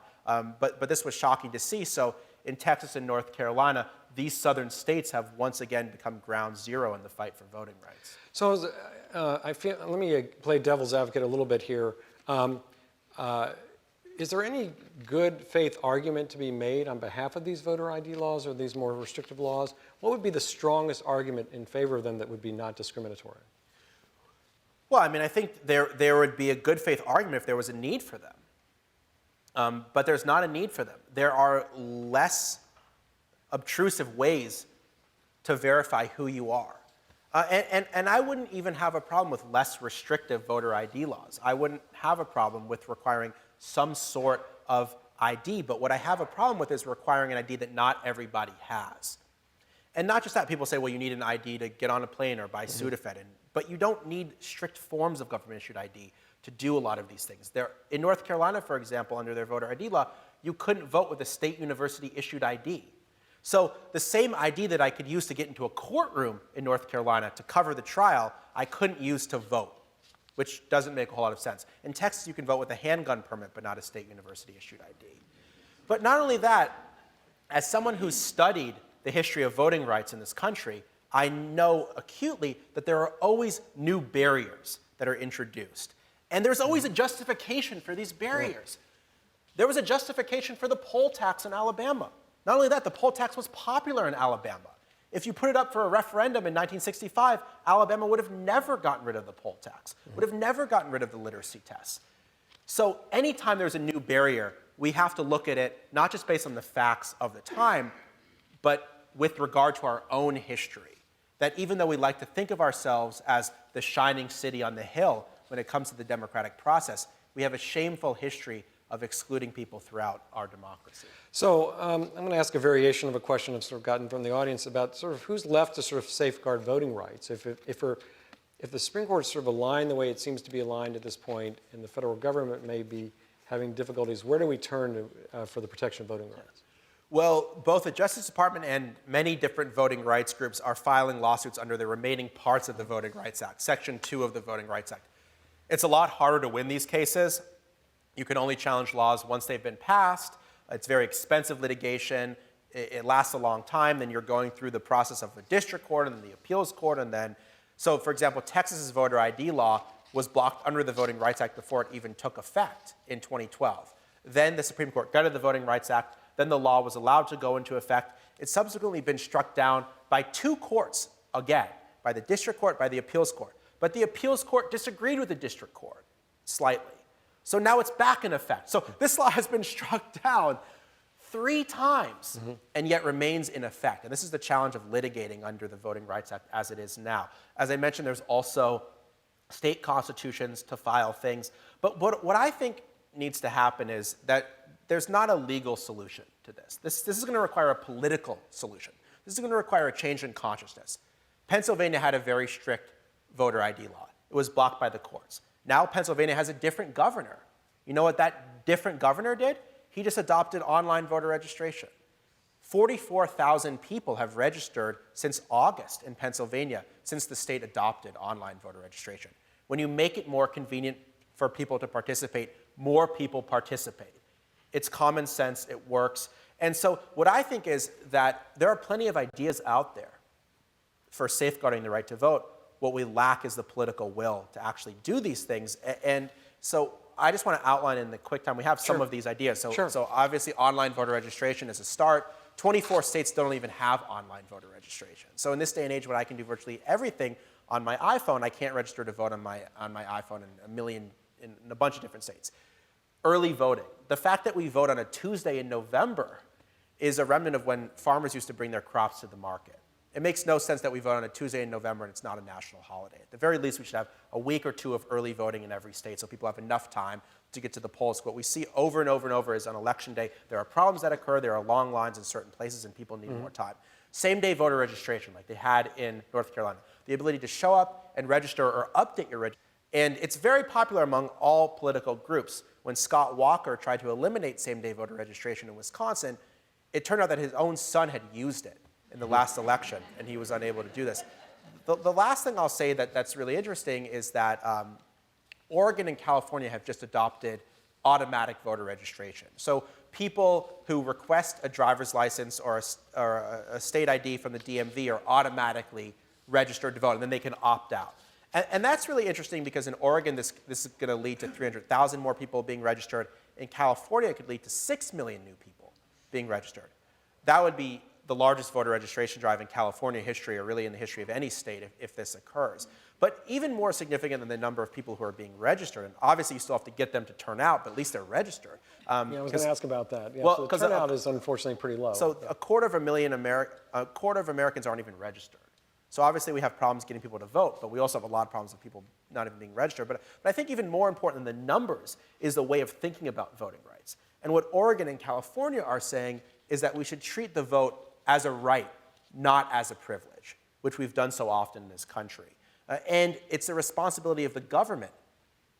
But this was shocking to see. So in Texas and North Carolina, these southern states have once again become ground zero in the fight for voting rights. So let me play devil's advocate a little bit here. Is there any good faith argument to be made on behalf of these voter ID laws or these more restrictive laws? What would be the strongest argument in favor of them that would be not discriminatory? Well, I mean, I think there would be a good faith argument if there was a need for them. But there's not a need for them. There are less obtrusive ways to verify who you are. And I wouldn't even have a problem with less restrictive voter ID laws. I wouldn't have a problem with requiring some sort of ID. But what I have a problem with is requiring an ID that not everybody has. And not just that. People say, well, you need an ID to get on a plane or buy Sudafed. But you don't need strict forms of government-issued ID to do a lot of these things. In North Carolina, for example, under their voter ID law, you couldn't vote with a state university issued ID. So the same ID that I could use to get into a courtroom in North Carolina to cover the trial, I couldn't use to vote, which doesn't make a whole lot of sense. In Texas, you can vote with a handgun permit, but not a state university issued ID. But not only that, as someone who's studied the history of voting rights in this country, I know acutely that there are always new barriers that are introduced. And there's always a justification for these barriers. There was a justification for the poll tax in Alabama. Not only that, the poll tax was popular in Alabama. If you put it up for a referendum in 1965, Alabama would have never gotten rid of the poll tax, would have never gotten rid of the literacy tests. So anytime there's a new barrier, we have to look at it not just based on the facts of the time, but with regard to our own history. That even though we like to think of ourselves as the shining city on the hill when it comes to the democratic process, we have a shameful history of excluding people throughout our democracy. So I'm going to ask a variation of a question I've sort of gotten from the audience about sort of who's left to sort of safeguard voting rights. If the Supreme Court is sort of aligned the way it seems to be aligned at this point, and the federal government may be having difficulties, where do we turn to, for the protection of voting rights? Well, both the Justice Department and many different voting rights groups are filing lawsuits under the remaining parts of the Voting Rights Act, Section 2 of the Voting Rights Act. It's a lot harder to win these cases. You can only challenge laws once they've been passed. It's very expensive litigation. It lasts a long time. Then you're going through the process of the district court and then the appeals court. And then, so for example, Texas's voter ID law was blocked under the Voting Rights Act before it even took effect in 2012. Then the Supreme Court gutted the Voting Rights Act. Then the law was allowed to go into effect. It's subsequently been struck down by two courts again, by the district court, by the appeals court. But the appeals court disagreed with the district court slightly. So now it's back in effect. So this law has been struck down 3 times and yet remains in effect. And this is the challenge of litigating under the Voting Rights Act as it is now. As I mentioned, there's also state constitutions to file things. But what I think needs to happen is that there's not a legal solution to this. This is going to require a political solution. This is going to require a change in consciousness. Pennsylvania had a very strict voter ID law. It was blocked by the courts. Now Pennsylvania has a different governor. You know what that different governor did? He just adopted online voter registration. 44,000 people have registered since August in Pennsylvania, since the state adopted online voter registration. When you make it more convenient for people to participate, more people participate. It's common sense, it works. And so what I think is that there are plenty of ideas out there for safeguarding the right to vote. What we lack is the political will to actually do these things. And so I just want to outline in the quick time, we have some of these ideas. So obviously online voter registration is a start. 24 states don't even have online voter registration. So in this day and age, when I can do virtually everything on my iPhone, I can't register to vote on my iPhone in a bunch of different states. Early voting. The fact that we vote on a Tuesday in November is a remnant of when farmers used to bring their crops to the market. It makes no sense that we vote on a Tuesday in November and it's not a national holiday. At the very least, we should have a week or two of early voting in every state so people have enough time to get to the polls. What we see over and over and over is on election day, there are problems that occur, there are long lines in certain places, and people need more time. Same-day voter registration, like they had in North Carolina. The ability to show up and register or update your registration. And it's very popular among all political groups. When Scott Walker tried to eliminate same-day voter registration in Wisconsin, it turned out that his own son had used it in the last election, and he was unable to do this. The last thing I'll say that's really interesting is that Oregon and California have just adopted automatic voter registration. So people who request a driver's license or a state ID from the DMV are automatically registered to vote, and then they can opt out. And that's really interesting because in Oregon, this is going to lead to 300,000 more people being registered. In California, it could lead to 6 million new people being registered. That would be the largest voter registration drive in California history, or really in the history of any state, if this occurs. But even more significant than the number of people who are being registered, and obviously you still have to get them to turn out, but at least they're registered. Yeah, I was going to ask about that. Yeah, well, so the turnout is unfortunately pretty low. So a quarter of Americans aren't even registered. So obviously we have problems getting people to vote, but we also have a lot of problems with people not even being registered. But I think even more important than the numbers is the way of thinking about voting rights. And what Oregon and California are saying is that we should treat the vote as a right, not as a privilege, which we've done so often in this country. And it's the responsibility of the government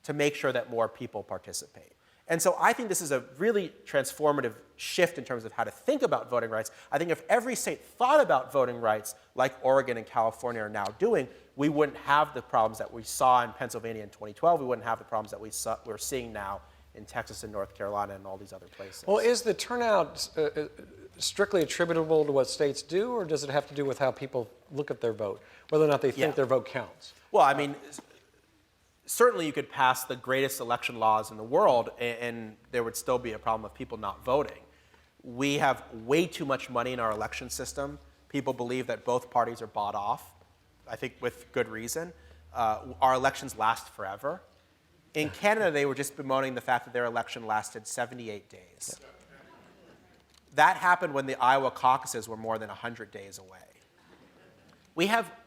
to make sure that more people participate. And so I think this is a really transformative shift in terms of how to think about voting rights. I think if every state thought about voting rights like Oregon and California are now doing, we wouldn't have the problems that we saw in Pennsylvania in 2012. We wouldn't have the problems that we're seeing now in Texas and North Carolina and all these other places. Well, is the turnout strictly attributable to what states do, or does it have to do with how people look at their vote, whether or not they think their vote counts? Well, I mean, certainly you could pass the greatest election laws in the world and there would still be a problem of people not voting. We have way too much money in our election system. People believe that both parties are bought off, I think with good reason. Our elections last forever. In Canada, they were just bemoaning the fact that their election lasted 78 days. That happened when the Iowa caucuses were more than 100 days away.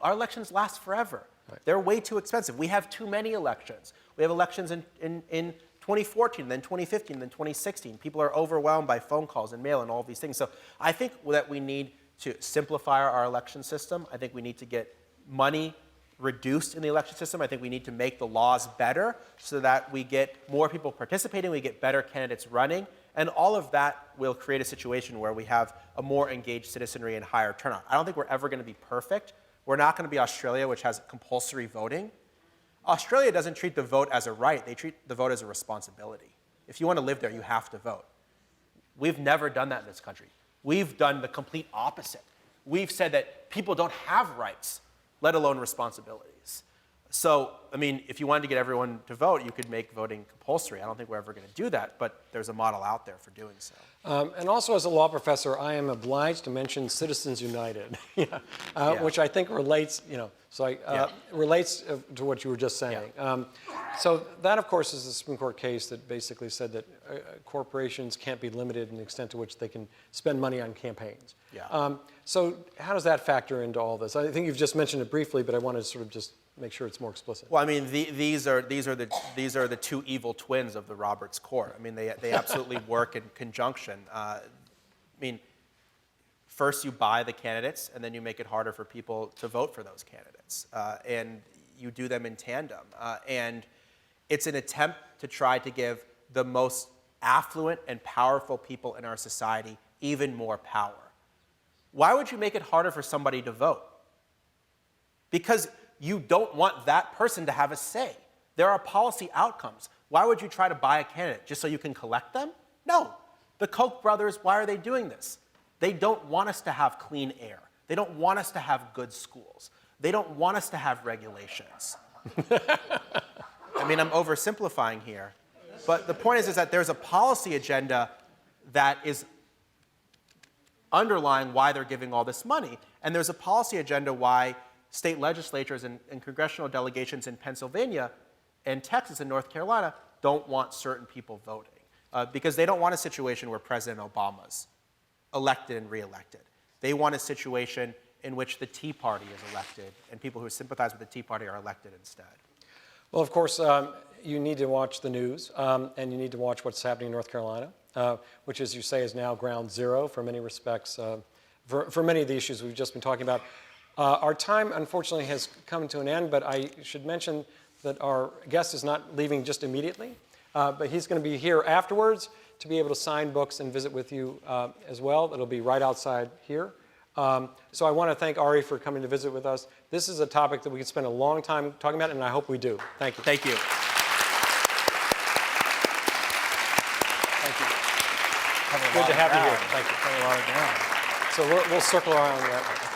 Our elections last forever. Right. They're way too expensive. We have too many elections. We have elections in 2014, then 2015, then 2016. People are overwhelmed by phone calls and mail and all these things. So I think that we need to simplify our election system. I think we need to get money reduced in the election system. I think we need to make the laws better so that we get more people participating, we get better candidates running, and all of that will create a situation where we have a more engaged citizenry and higher turnout. I don't think we're ever going to be perfect. We're not going to be Australia, which has compulsory voting. Australia doesn't treat the vote as a right. They treat the vote as a responsibility. If you want to live there, you have to vote. We've never done that in this country. We've done the complete opposite. We've said that people don't have rights, let alone responsibilities. So, I mean, if you wanted to get everyone to vote, you could make voting compulsory. I don't think we're ever going to do that, but there's a model out there for doing so. And also, as a law professor, I am obliged to mention Citizens United, which I think relates, relates to what you were just saying. Yeah. So that, of course, is a Supreme Court case that basically said that corporations can't be limited in the extent to which they can spend money on campaigns. Yeah. So how does that factor into all this? I think you've just mentioned it briefly, but I want to sort of just make sure it's more explicit. Well, I mean, these are the two evil twins of the Roberts Court. I mean, they absolutely work in conjunction. I mean, first you buy the candidates, and then you make it harder for people to vote for those candidates, and you do them in tandem. And it's an attempt to try to give the most affluent and powerful people in our society even more power. Why would you make it harder for somebody to vote? Because you don't want that person to have a say. There are policy outcomes. Why would you try to buy a candidate? Just so you can collect them? No. The Koch brothers, why are they doing this? They don't want us to have clean air. They don't want us to have good schools. They don't want us to have regulations. I mean, I'm oversimplifying here. But the point is that there's a policy agenda that is underlying why they're giving all this money. And there's a policy agenda why state legislatures and congressional delegations in Pennsylvania and Texas and North Carolina don't want certain people voting. Because they don't want a situation where President Obama's elected and reelected. They want a situation in which the Tea Party is elected and people who sympathize with the Tea Party are elected instead. Well, of course, you need to watch the news, and you need to watch what's happening in North Carolina, which, as you say, is now ground zero for many respects, for many of the issues we've just been talking about. Our time, unfortunately, has come to an end, but I should mention that our guest is not leaving just immediately, but he's going to be here afterwards to be able to sign books and visit with you as well. It'll be right outside here. So I want to thank Ari for coming to visit with us. This is a topic that we could spend a long time talking about, and I hope we do. Thank you. Thank you. Thank you. Good to have you here. Thank you. A lot of ground. So we'll circle around that.